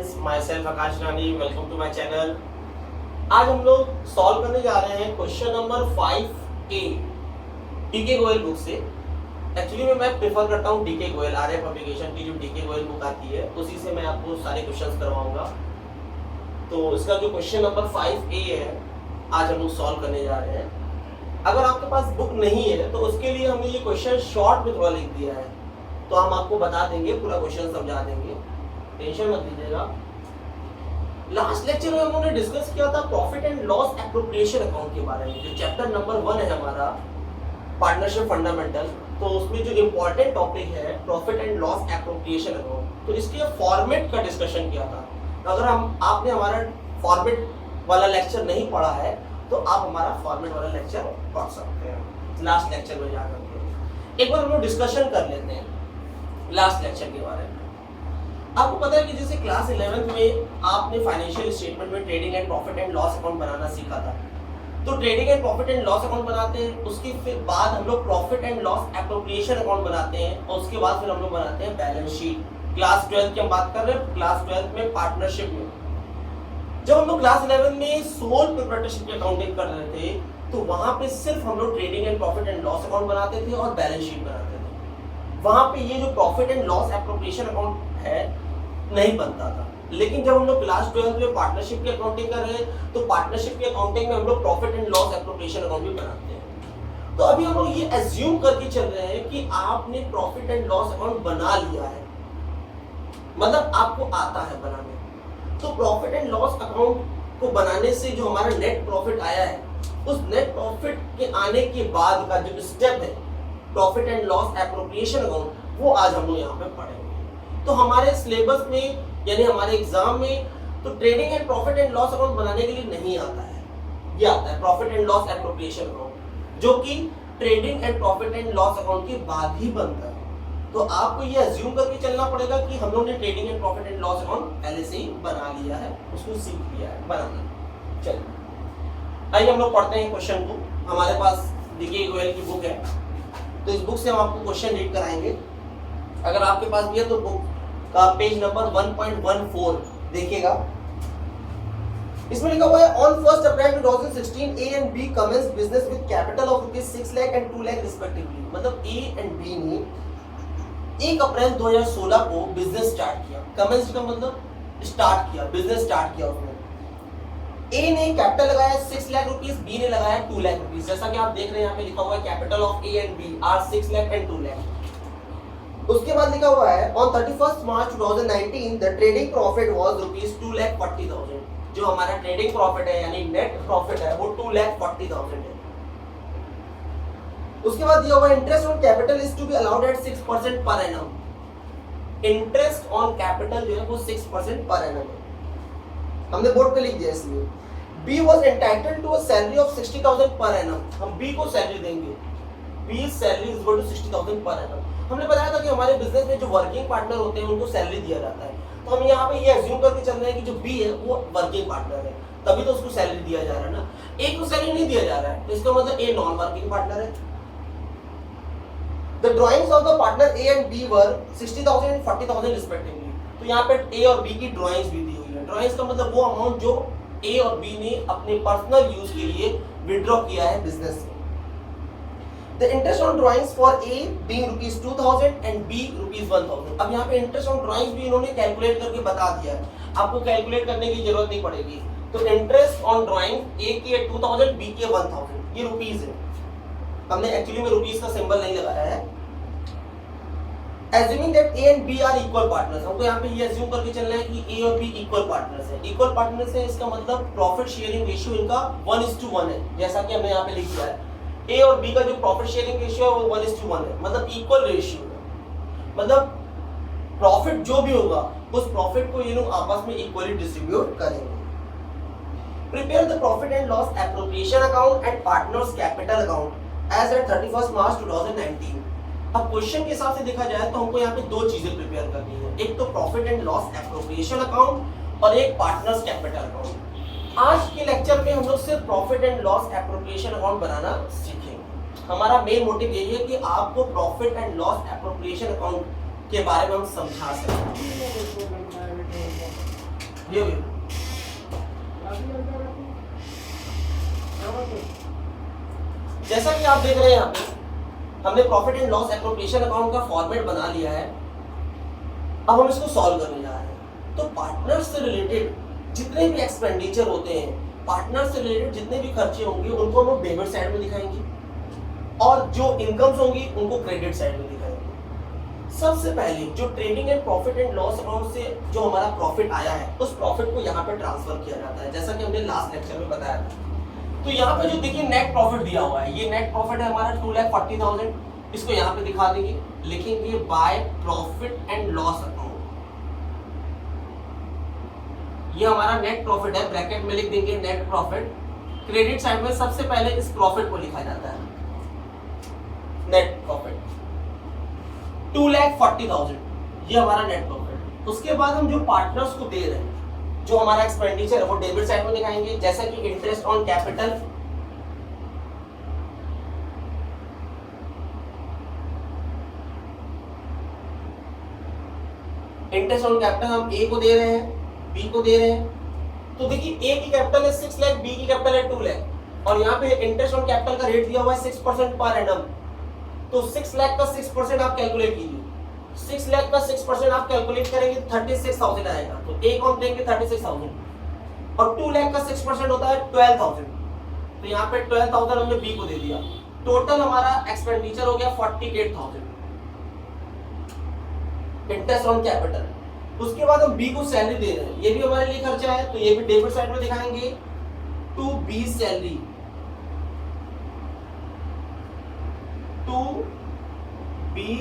Friends, myself Akash Rani, welcome to my channel. आज हम लोग सॉल्व करने जा रहे हैं question number 5A DK Goyal book से। एक्चुअली मैं प्रेफर करता हूँ डीके गोयल, आर्य पब्लिकेशन की जो डीके गोयल बुक आती है उसी से मैं आपको सारे क्वेश्चंस करवाऊंगा। तो इसका जो क्वेश्चन नंबर 5A है आज हम लोग सॉल्व करने जा रहे हैं। अगर आपके पास बुक नहीं है तो उसके लिए हमने ये क्वेश्चन शॉर्ट में थोड़ा लिख दिया है, तो हम आपको बता देंगे, पूरा क्वेश्चन समझा देंगे, टेंशन मत लीजिएगा। लास्ट लेक्चर में हमने डिस्कस किया था profit and loss appropriation account के बारे में, जो चैप्टर नंबर 1 है हमारा पार्टनरशिप फंडामेंटल। तो उसमें जो इम्पोर्टेंट टॉपिक है profit and loss appropriation account, तो इसके फॉर्मेट का डिस्कशन किया था। तो अगर आपने हमारा फॉर्मेट वाला लेक्चर नहीं पढ़ा है तो आप हमारा फॉर्मेट वाला लेक्चर पढ़ सकते हैं लास्ट लेक्चर में जाकर के। एक बार हम लोग डिस्कशन कर लेते हैं लास्ट लेक्चर के बारे में। आपको पता है कि जैसे क्लास 11th में आपने फाइनेंशियल स्टेटमेंट में trading and profit and loss account बनाना सीखा था। तो trading and profit and loss account बनाते हैं, उसके फिर बाद हम लोग profit and loss appropriation account बनाते हैं, और उसके बाद फिर हम लोग बनाते हैं बैलेंस शीट। क्लास 12 की हम बात कर रहे हैं, क्लास 12 में पार्टनरशिप में जब हम लोग क्लास 11 में सोल प्रोप्राइटरशिप की अकाउंटिंग कर रहे थे तो वहां पे सिर्फ हम लोग trading and profit and loss account बनाते थे और बैलेंस शीट बनाते थे। वहां पे ये जो profit and loss appropriation account है नहीं बनता था। लेकिन जब हम लोग क्लास 12 में पार्टनरशिप की अकाउंटिंग कर रहे हैं तो पार्टनरशिप की अकाउंटिंग में हम लोग profit and loss appropriation account भी बनाते हैं। तो अभी हम लोग ये एज्यूम करके चल रहे हैं कि आपने प्रॉफिट एंड लॉस अकाउंट बना लिया है, मतलब आपको आता है बनाने। तो प्रॉफिट एंड लॉस अकाउंट को बनाने से जो हमारा नेट प्रॉफिट आया है, उस नेट प्रॉफिट के आने के बाद का जो स्टेप है profit and loss appropriation account, वो आज हम लोग यहाँ पे पढ़ेंगे। तो हमारे सिलेबस में यानी हमारे एग्जाम में तो trading and profit and loss account बनाने के लिए नहीं आता है, ये आता है profit and loss appropriation account, जो कि trading and profit and loss account के बाद ही बनता है। तो आपको ये अज्यूम करके चलना पड़ेगा कि हम लोग ने trading and profit and loss account पहले से ही बना लिया है, उसको सीख लिया है बनाना। चलिए आइए हम लोग पढ़ते हैं क्वेश्चन को। हमारे पास डीके गोयल की बुक है, तो इस बुक से हम आपको क्वेश्चन रीड कराएंगे। अगर आपके पास भी है तो बुक का पेज नंबर 1.14 देखिएगा। इसमें लिखा हुआ है on 1 April 2016 A and B commence business with capital of ₹6 lakh and 2 lakh respectively. मतलब ए एंड बी ने 1 अप्रैल 2016 को बिजनेस स्टार्ट किया। कमेंस का मतलब स्टार्ट किया, बिजनेस स्टार्ट किया उसने। ए ने कैपिटल लगाया 6 लाख रुपीस, बी ने लगाया 2 लाख रुपीस। जैसा कि आप देख रहे हैं यहाँ पे लिखा हुआ है capital of A and B are 6 lakh and 2 lakh. उसके बाद लिखा हुआ है on 31 March 2019 the trading profit was ₹2,40,000। जो हमारा ट्रेडिंग प्रॉफिट है यानी नेट प्रॉफिट है वो 2,40,000 है। उसके बाद दिया हुआ interest on capital is to be allowed at 6% per annum. Interest on capital जो है वो 6% पर एनम है, हमने बोर्ड पे लिख दिया इसलिए। B was entitled to a salary of 60,000 per annum. हम बी को सैलरी देंगे, B salary is equal to 60,000 per annum. हमने बताया था कि हमारे बिजनेस में जो वर्किंग पार्टनर होते हैं उनको सैलरी दिया जाता है। तो हम यहाँ पे ये अज्यूम करके चल रहे हैं कि जो बी है वो वर्किंग पार्टनर है, तभी तो उसको सैलरी दिया जा रहा है ना। ए को सैलरी नहीं दिया जा रहा है, तो इसका मतलब ए नॉन वर्किंग पार्टनर है। The drawings of the partner A and B were 60,000 and 40,000 respectively। तो यहाँ पे A और B की ड्राइंग्स भी दी हुई है। ड्राइंग्स का मतलब वो अमाउंट जो A और B ने अपने पर्सनल यूज के लिए विड्रॉ किया है बिजनेस से। The interest on drawings for A being ₹2,000 and B ₹1,000। अब यहाँ पे इंटरेस्ट ऑन ड्राइंग्स भी इन्होंने कैलकुलेट करके बता दिया है, आपको कैलकुलेट करने की जरूरत नहीं पड़ेगी। तो इंटरेस्ट ऑन ड्राइंग A की है 2,000, B की है 1,000, ये रुपीज है। हमने एक्चुअली में रुपीस का सिंबल नहीं लगाया है। Assuming that A and B are equal partners, हमको यहाँ पे ये assume करके चलना है कि A और B equal partners हैं। equal partners हैं इसका मतलब प्रॉफिट शेयरिंग रेशियो इनका 1:1 है, जैसा कि हमने यहाँ पे लिख दिया है। A और B का जो प्रॉफिट शेयरिंग रेशियो है वो 1:1 है, मतलब इक्वल रेशियो है। मतलब प्रॉफिट जो भी होगा उस प्रॉफिट को ये लोग आपस में इक्वली डिस्ट्रीब्यूट करेंगे। Prepare the profit and loss appropriation account and partners capital account as at 31 March 2019। अब क्वेश्चन के हिसाब से देखा जाए तो हमको यहाँ पे दो चीजें प्रिपेयर करनी है, एक तो profit and loss appropriation account और एक पार्टनर्स कैपिटल अकाउंट। आज के लेक्चर में हम लोग सिर्फ profit and loss appropriation account बनाना सीखेंगे। हमारा मेन मोटिव यही है कि आपको profit and loss appropriation account के बारे में हम समझा सकें। ये जैसा कि आप देख रहे हैं यहाँ पे हमने profit and loss appropriation account का फॉर्मेट बना लिया है। अब हम इसको सॉल्व करने जा रहे हैं। तो पार्टनर्स से रिलेटेड जितने भी एक्सपेंडिचर होते हैं, पार्टनर से रिलेटेड जितने भी खर्चे होंगे उनको हम डेबिट साइड में दिखाएंगे और जो इनकम्स होंगी उनको क्रेडिट साइड में दिखाएंगे। सबसे पहले जो trading and profit and loss account से जो हमारा प्रॉफिट आया है उस प्रॉफिट को यहाँ पे ट्रांसफर किया जाता है, जैसा कि हमने लास्ट लेक्चर में बताया था। तो यहाँ पे जो देखिए नेट प्रॉफिट दिया हुआ है, ये नेट प्रॉफिट है हमारा 2,40,000। इसको यहाँ पे दिखा देंगे, लिखेंगे by profit and loss account. ये हमारा नेट प्रॉफिट है, ब्रैकेट में लिख देंगे नेट प्रॉफिट। क्रेडिट साइड में सबसे पहले इस प्रॉफिट को लिखा जाता है, नेट प्रॉफिट 2,40,000, ये हमारा नेट प्रॉफिट। उसके बाद हम जो पार्टनर्स को दे रहे हैं, जो हमारा एक्सपेंडिचर है वो डेबिट साइड में दिखाएंगे, जैसा कि interest on capital, interest on capital हम ए को दे रहे हैं, बी को दे रहे हैं। तो देखिए ए की कैपिटल है 6 लाख, बी की कैपिटल है 2 लाख और यहाँ पे इंटरेस्ट ऑन कैपिटल का रेट दिया हुआ है 6% पर एनम। तो 6 लाख का 6% आप कैलकुलेट कीजिए, 6 लाख का 6% आप कैलकुलेट करेंगे 36,000 आएगा। तो ए को हम देंगे 36,000 और 2 लाख का 6% होता है 12,000। तो यहाँ पे 12,000 हमने बी को दे दिया। टोटल हमारा एक्सपेंडिचर हो गया 48,000 इंटरेस्ट ऑन कैपिटल। उसके बाद हम बी को सैलरी दे रहे हैं, ये भी हमारे लिए खर्चा है, तो ये भी डेबिट साइड में दिखाएंगे, to B salary, to B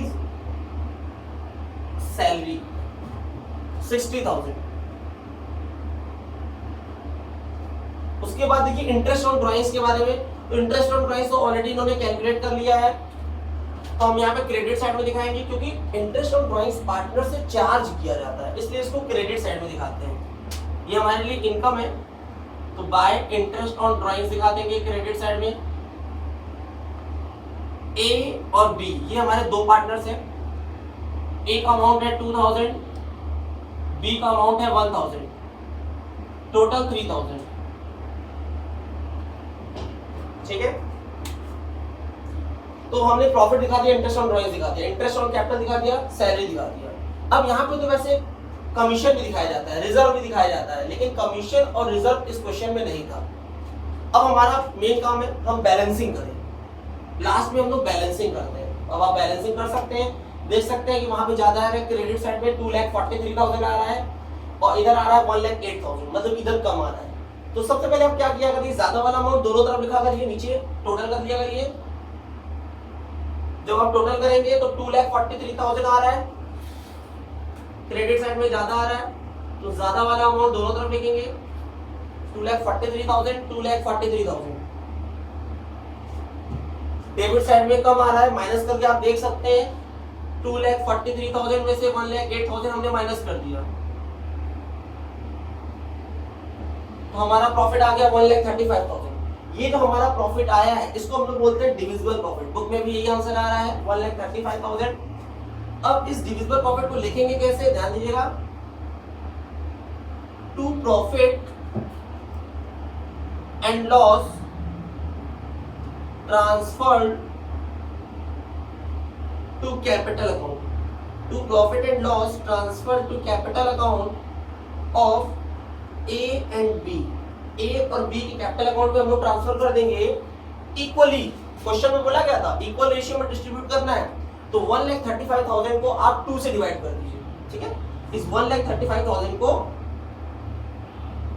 salary 60,000। उसके बाद देखिए इंटरेस्ट ऑन ड्राइंग्स के बारे में, तो इंटरेस्ट ऑन ड्राइंग्स तो ऑलरेडी इन्होंने कैलकुलेट कर लिया है, तो हम यहाँ पे क्रेडिट साइड में दिखाएंगे क्योंकि इंटरेस्ट ऑन ड्राइंग्स पार्टनर से चार्ज किया जाता है, इसलिए इसको क्रेडिट साइड में दिखाते हैं। ये हमारे लिए इनकम है, तो बाय इंटरेस्ट ऑन ड्राइंग्स दिखा देंगे क्रेडिट साइड में। ए और बी ये हमारे दो पार्टनर्स हैं, ए का अमाउंट है 2,000, बी का अमाउंट है 1,000, टोटल 3,000। ठीक है, तो हमने प्रॉफिट दिखा दिया, इंटरेस्ट ऑन ड्राइंग्स दिखा दिया, इंटरेस्ट ऑन कैपिटल दिखा दिया, सैलरी दिखा दिया। अब यहाँ पे तो वैसे कमीशन भी दिखाया जाता है, रिजर्व भी दिखाया जाता है, लेकिन कमीशन और रिजर्व इस क्वेश्चन में नहीं था। अब हमारा मेन काम है हम बैलेंसिंग करें, लास्ट में हम लोग बैलेंसिंग करते हैं। अब आप बैलेंसिंग कर सकते हैं, देख सकते हैं कि वहां पे ज्यादा है, क्रेडिट साइड में 2,43,000 आ रहा है और इधर आ रहा है 1,08,000, मतलब इधर कम आ रहा है। तो सबसे पहले आप क्या किया करिए, ज्यादा वाला अमाउंट दोनों तरफ लिखा करिए, नीचे टोटल कर दिया करिए। जब आप टोटल करेंगे तो 2,43,000 आ रहा है, क्रेडिट साइड में ज्यादा आ रहा है, तो ज्यादा वाला अमाउंट दोनों तरफ लिखेंगे, 2,43,000, 2,43,000। डेबिट साइड में कम आ रहा है, माइनस करके आप देख सकते हैं 2,43,000 में से 1,08,000 हमने माइनस कर दिया, तो हमारा प्रॉफिट आ गया 1,35,000। ये जो हमारा प्रॉफिट आया है इसको हम लोग बोलते हैं डिविजिबल प्रॉफिट, बुक में भी यही आंसर आ रहा है 1,35,000। अब इस डिविजिबल प्रॉफिट को लिखेंगे कैसे, ध्यान दीजिएगा, to profit and loss transferred to capital account, to profit and loss transferred to capital account of A and B. A और बी की कैपिटल अकाउंट में हम लोग ट्रांसफर कर देंगे इक्वली। क्वेश्चन में बोला गया था इक्वल रेशियो में डिस्ट्रीब्यूट करना है, तो 1,35,000 को आप 2 से डिवाइड कर दीजिए। ठीक है, इस 1,35,000 को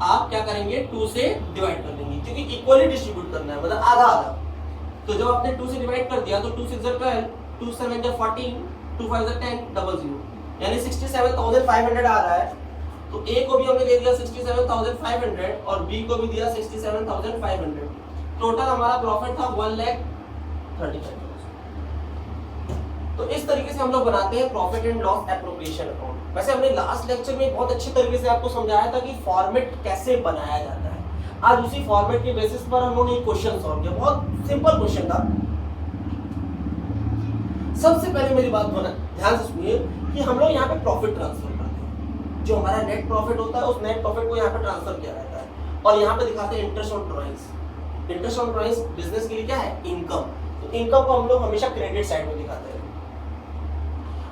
आप क्या करेंगे, 2 से डिवाइड कर देंगे, क्योंकि इक्वली डिस्ट्रीब्यूट करना है, मतलब आधा आधा। तो जब आपने 2 से डिवाइड कर दिया तो 2 6 12, 2 7 14, 2 5 10, 00, यानी 67,500 आ रहा है। तो ए को भी हमने दे दिया 67,500 और बी को भी दिया 67,500। टोटल हमारा प्रॉफिट था 1,35,000। तो इस तरीके से हम लोग बनाते हैं profit and loss appropriation account. वैसे हमने लास्ट लेक्चर में बहुत अच्छी तरीके से आपको समझाया था कि फॉर्मेट कैसे बनाया जाता है। आज उसी फॉर्मेट के बेसिस पर हम लोगों ने क्वेश्चन सॉल्व किया, बहुत सिंपल क्वेश्चन था। सबसे पहले मेरी बात ध्यान से सुनिए कि हम लोग यहाँ पे प्रॉफिट ट्रांसफर करते हैं। जो हमारा नेट प्रॉफिट होता है उस नेट प्रॉफिट को यहाँ पे ट्रांसफर किया जाता है, और यहाँ पे दिखाते हैं interest on drawings. Interest on drawings business के लिए क्या है, इनकम। तो इनकम को हम लोग हमेशा क्रेडिट साइड में दिखाते हैं।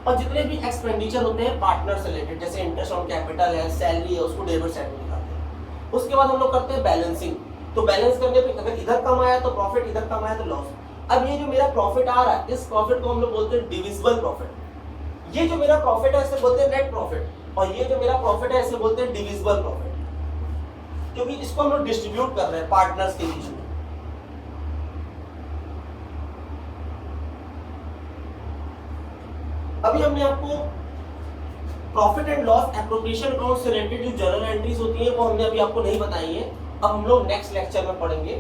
और जितने भी एक्सपेंडिचर होते हैं पार्टनर से रिलेटेड, जैसे इंटरेस्ट ऑन कैपिटल है, सैलरी है, उसको डेबिट साइड में दिखाते हैं। उसके बाद हम लोग करते हैं बैलेंसिंग। तो बैलेंस करने पे अगर इधर कम आया तो प्रॉफिट, इधर कम आया तो लॉस। अब ये जो मेरा प्रॉफिट आ रहा है, इस प्रॉफिट को हम लोग बोलते हैं डिविजिबल प्रॉफिट। ये जो मेरा प्रॉफिट है इसे बोलते हैं नेट प्रॉफिट, और ये जो मेरा प्रॉफिट है इसे बोलते हैं डिविजिबल प्रॉफिट, क्योंकि इसको हम लोग डिस्ट्रीब्यूट कर रहे हैं पार्टनर्स के बीच में। अभी हमने आपको profit and loss appropriation account से रिलेटेड जो जर्नल एंट्रीज होती हैं वो हमने अभी आपको नहीं बताई है, अब हम लोग नेक्स्ट लेक्चर में पढ़ेंगे।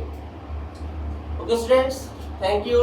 Okay students, thank you.